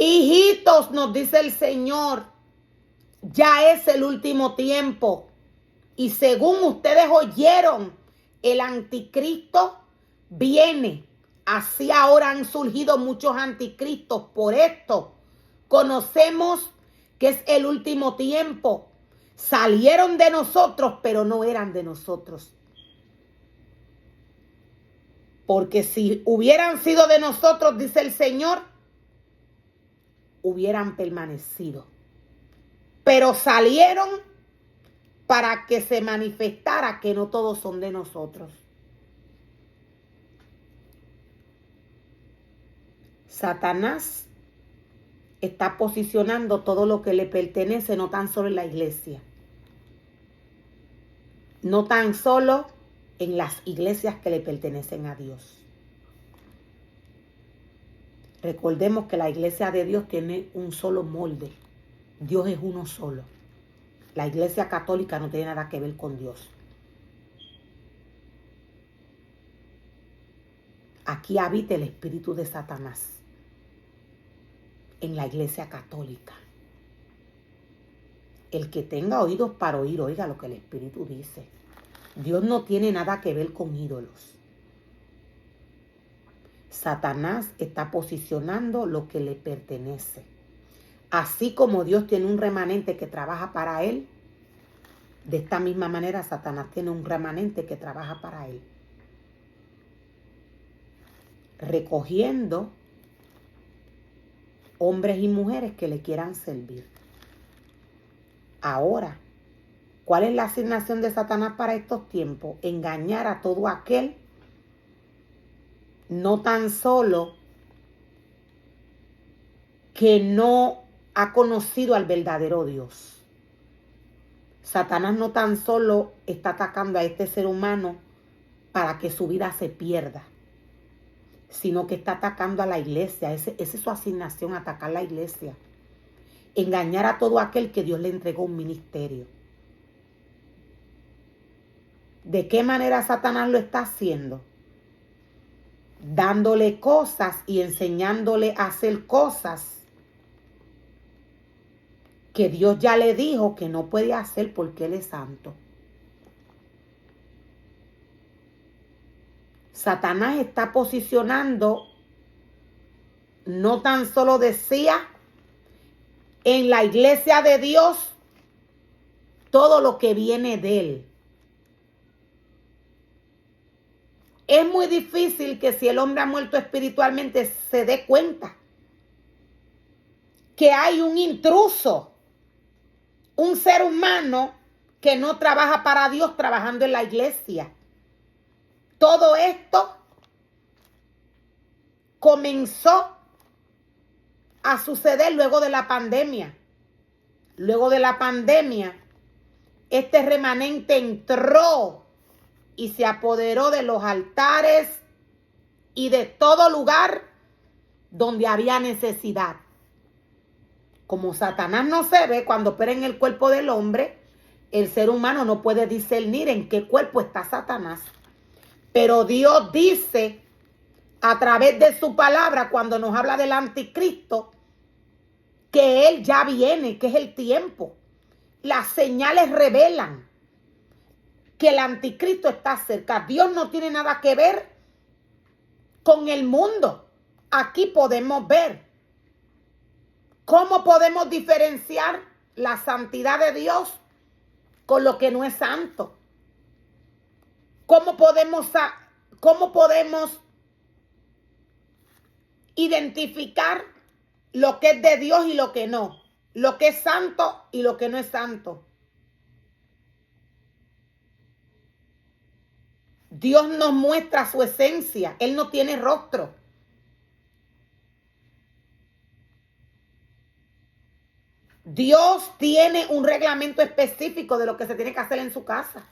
Hijitos, nos dice el Señor, ya es el último tiempo. Y según ustedes oyeron, el anticristo viene. Así ahora han surgido muchos anticristos. Por esto conocemos que es el último tiempo. Salieron de nosotros, pero no eran de nosotros. Porque si hubieran sido de nosotros, dice el Señor, hubieran permanecido. Pero salieron para que se manifestara que no todos son de nosotros. Satanás está posicionando todo lo que le pertenece, no tan solo en la iglesia, no tan solo en las iglesias que le pertenecen a Dios. Recordemos que la iglesia de Dios tiene un solo molde. Dios es uno solo. La iglesia católica no tiene nada que ver con Dios. Aquí habita el espíritu de Satanás. En la iglesia católica. El que tenga oídos para oír, oiga lo que el espíritu dice. Dios no tiene nada que ver con ídolos. Satanás está posicionando lo que le pertenece. Así como Dios tiene un remanente que trabaja para él, de esta misma manera Satanás tiene un remanente que trabaja para él. Recogiendo hombres y mujeres que le quieran servir. Ahora, ¿cuál es la asignación de Satanás para estos tiempos? Engañar a todo aquel, no tan solo que no ha conocido al verdadero Dios. Satanás no tan solo está atacando a este ser humano para que su vida se pierda, sino que está atacando a la iglesia. Esa es su asignación, atacar la iglesia. Engañar a todo aquel que Dios le entregó un ministerio. ¿De qué manera Satanás lo está haciendo? Dándole cosas y enseñándole a hacer cosas que Dios ya le dijo que no puede hacer porque Él es santo. Satanás está posicionando, no tan solo decía, en la iglesia de Dios, todo lo que viene de Él. Es muy difícil que si el hombre ha muerto espiritualmente se dé cuenta que hay un intruso, un ser humano que no trabaja para Dios trabajando en la iglesia. Todo esto comenzó a suceder luego de la pandemia. Luego de la pandemia, este remanente entró y se apoderó de los altares y de todo lugar donde había necesidad. Como Satanás no se ve cuando opera en el cuerpo del hombre, el ser humano no puede discernir en qué cuerpo está Satanás. Pero Dios dice a través de su palabra, cuando nos habla del anticristo, que Él ya viene, que es el tiempo. Las señales revelan que el anticristo está cerca. Dios no tiene nada que ver con el mundo. Aquí podemos ver cómo podemos diferenciar la santidad de Dios con lo que no es santo. ¿Cómo podemos identificar lo que es de Dios y lo que no? Lo que es santo y lo que no es santo. Dios nos muestra su esencia. Él no tiene rostro. Dios tiene un reglamento específico de lo que se tiene que hacer en su casa.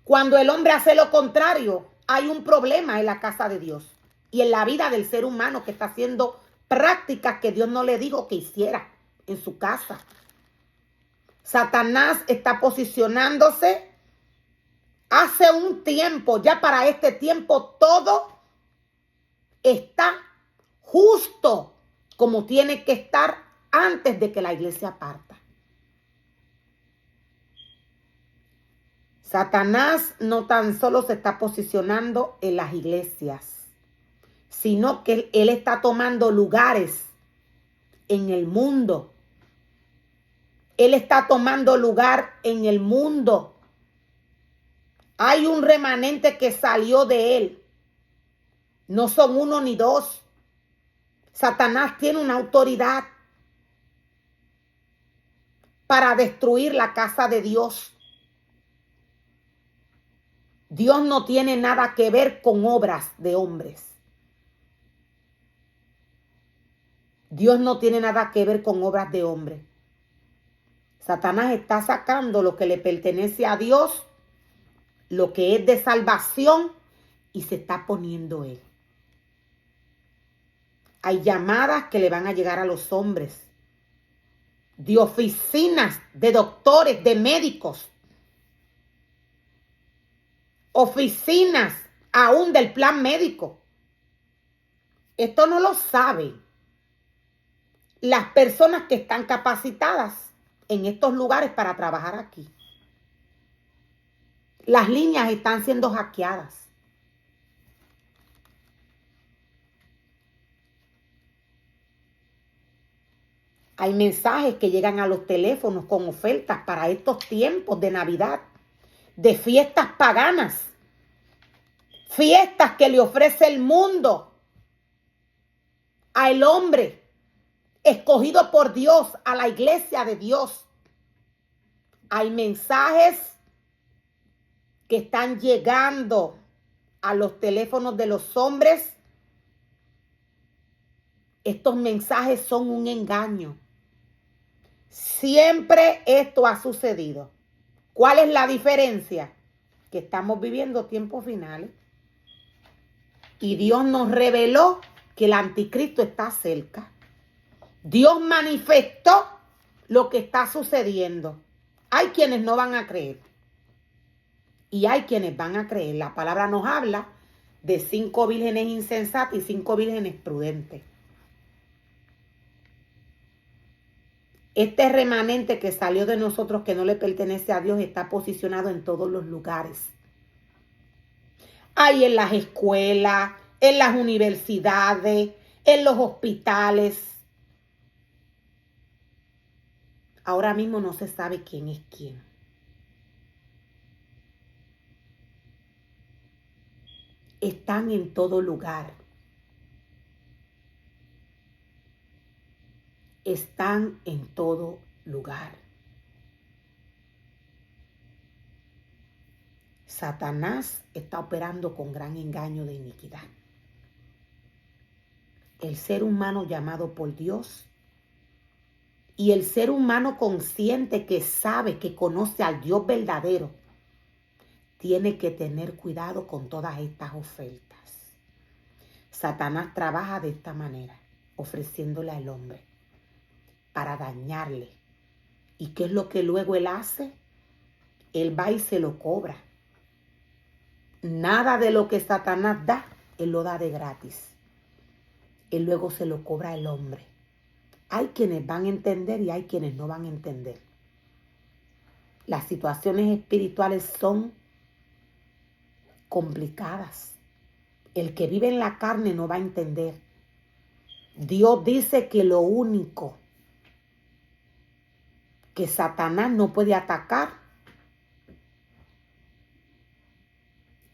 Cuando el hombre hace lo contrario, hay un problema en la casa de Dios y en la vida del ser humano que está haciendo prácticas que Dios no le dijo que hiciera en su casa. Satanás está posicionándose hace un tiempo, ya para este tiempo todo está justo como tiene que estar antes de que la iglesia parta. Satanás no tan solo se está posicionando en las iglesias, sino que él está tomando lugares en el mundo. Él está tomando lugar en el mundo. Hay un remanente que salió de él. No son uno ni dos. Satanás tiene una autoridad para destruir la casa de Dios. Dios no tiene nada que ver con obras de hombres. Dios no tiene nada que ver con obras de hombres. Satanás está sacando lo que le pertenece a Dios, lo que es de salvación, y se está poniendo él. Hay llamadas que le van a llegar a los hombres, de oficinas, de doctores, de médicos, oficinas aún del plan médico. Esto no lo saben las personas que están capacitadas en estos lugares para trabajar aquí. Las líneas están siendo hackeadas. Hay mensajes que llegan a los teléfonos con ofertas para estos tiempos de Navidad, de fiestas paganas, fiestas que le ofrece el mundo al hombre escogido por Dios, a la iglesia de Dios. Hay mensajes que están llegando a los teléfonos de los hombres. Estos mensajes son un engaño. Siempre esto ha sucedido. ¿Cuál es la diferencia? Que estamos viviendo tiempos finales. Y Dios nos reveló que el anticristo está cerca. Dios manifestó lo que está sucediendo. Hay quienes no van a creer. Y hay quienes van a creer. La palabra nos habla de 5 vírgenes insensatas y 5 vírgenes prudentes. Este remanente que salió de nosotros, que no le pertenece a Dios, está posicionado en todos los lugares. Hay en las escuelas, en las universidades, en los hospitales. Ahora mismo no se sabe quién es quién. Están en todo lugar. Están en todo lugar. Satanás está operando con gran engaño de iniquidad. El ser humano llamado por Dios y el ser humano consciente que sabe, que conoce al Dios verdadero, tiene que tener cuidado con todas estas ofertas. Satanás trabaja de esta manera, ofreciéndole al hombre para dañarle. ¿Y qué es lo que luego él hace? Él va y se lo cobra. Nada de lo que Satanás da, él lo da de gratis. Él luego se lo cobra al hombre. Hay quienes van a entender y hay quienes no van a entender. Las situaciones espirituales son complicadas. El que vive en la carne no va a entender. Dios dice que lo único que Satanás no puede atacar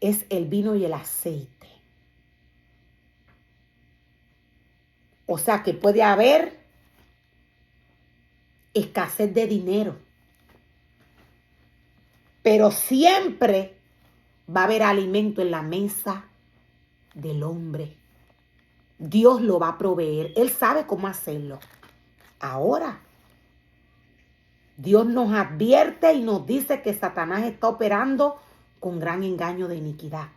es el vino y el aceite. O sea que puede haber escasez de dinero, pero siempre va a haber alimento en la mesa del hombre. Dios lo va a proveer. Él sabe cómo hacerlo. Ahora, Dios nos advierte y nos dice que Satanás está operando con gran engaño de iniquidad.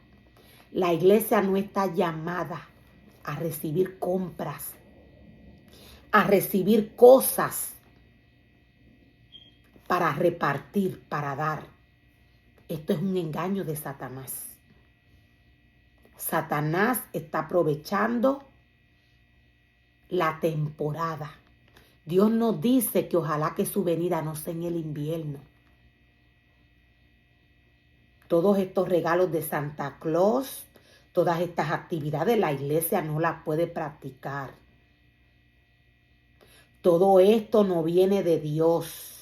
La iglesia no está llamada a recibir compras, a recibir cosas para repartir, para dar. Esto es un engaño de Satanás. Satanás está aprovechando la temporada. Dios nos dice que ojalá que su venida no sea en el invierno. Todos estos regalos de Santa Claus, todas estas actividades, la iglesia no las puede practicar. Todo esto no viene de Dios.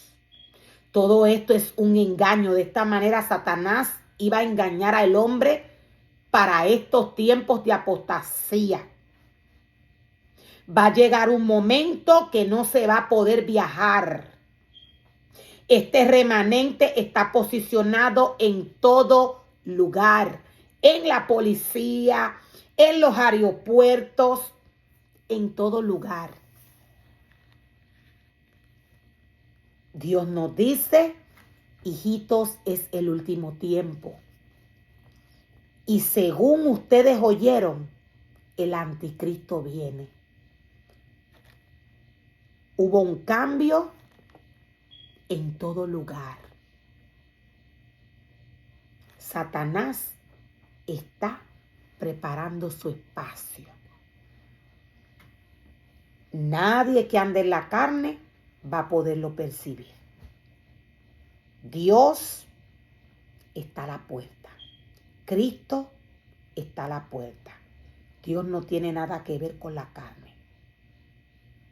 Todo esto es un engaño. De esta manera Satanás iba a engañar al hombre para estos tiempos de apostasía. Va a llegar un momento que no se va a poder viajar. Este remanente está posicionado en todo lugar. En la policía, en los aeropuertos, en todo lugar. Dios nos dice, hijitos, es el último tiempo. Y según ustedes oyeron, el anticristo viene. Hubo un cambio en todo lugar. Satanás está preparando su espacio. Nadie que ande en la carne va a poderlo percibir. Dios está a la puerta. Cristo está a la puerta. Dios no tiene nada que ver con la carne.